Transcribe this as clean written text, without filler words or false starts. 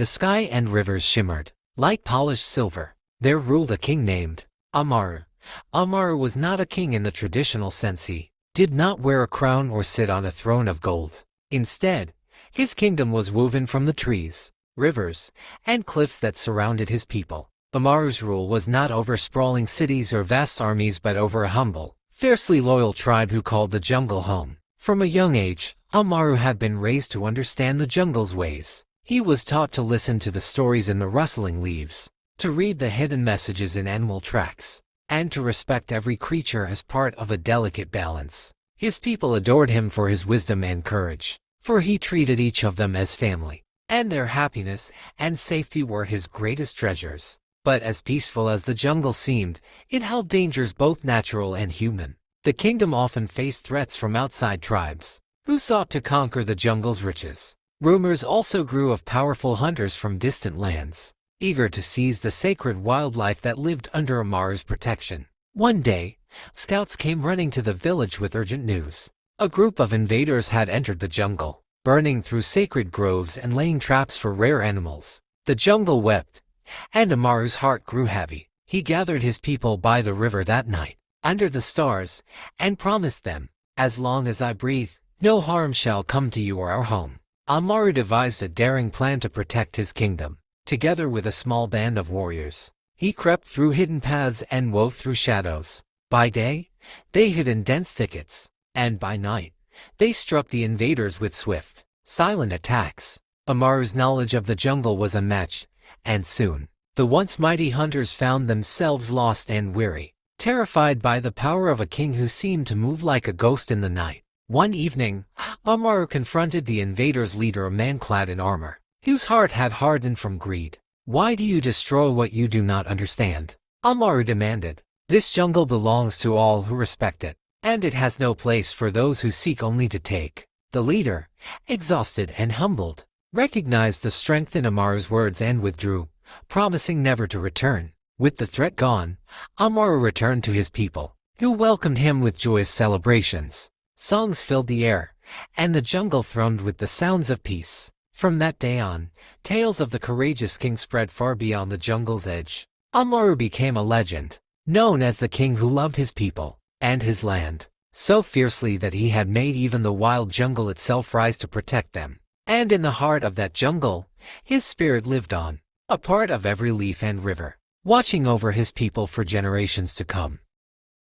The sky and rivers shimmered like polished silver. There ruled a king named Amaru. Amaru was not a king in the traditional sense. He did not wear a crown or sit on a throne of gold. Instead, his kingdom was woven from the trees, rivers, and cliffs that surrounded his people. Amaru's rule was not over sprawling cities or vast armies but over a humble, fiercely loyal tribe who called the jungle home. From a young age, Amaru had been raised to understand the jungle's ways. He was taught to listen to the stories in the rustling leaves, to read the hidden messages in animal tracks, and to respect every creature as part of a delicate balance. His people adored him for his wisdom and courage, for he treated each of them as family, and their happiness and safety were his greatest treasures. But as peaceful as the jungle seemed, it held dangers both natural and human. The kingdom often faced threats from outside tribes, who sought to conquer the jungle's riches. Rumors also grew of powerful hunters from distant lands, eager to seize the sacred wildlife that lived under Amaru's protection. One day, scouts came running to the village with urgent news. A group of invaders had entered the jungle, burning through sacred groves and laying traps for rare animals. The jungle wept, and Amaru's heart grew heavy. He gathered his people by the river that night, under the stars, and promised them, "As long as I breathe, no harm shall come to you or our home." Amaru devised a daring plan to protect his kingdom. Together with a small band of warriors, he crept through hidden paths and wove through shadows. By day, they hid in dense thickets, and by night, they struck the invaders with swift, silent attacks. Amaru's knowledge of the jungle was unmatched, and soon, the once mighty hunters found themselves lost and weary, terrified by the power of a king who seemed to move like a ghost in the night. One evening, Amaru confronted the invaders' leader, a man clad in armor, whose heart had hardened from greed. "Why do you destroy what you do not understand?" Amaru demanded. "This jungle belongs to all who respect it, and it has no place for those who seek only to take." The leader, exhausted and humbled, recognized the strength in Amaru's words and withdrew, promising never to return. With the threat gone, Amaru returned to his people, who welcomed him with joyous celebrations. Songs filled the air, and the jungle thrummed with the sounds of peace. From that day on, tales of the courageous king spread far beyond the jungle's edge. Amaru became a legend, known as the king who loved his people and his land so fiercely that he had made even the wild jungle itself rise to protect them. And in the heart of that jungle, his spirit lived on, a part of every leaf and river, watching over his people for generations to come.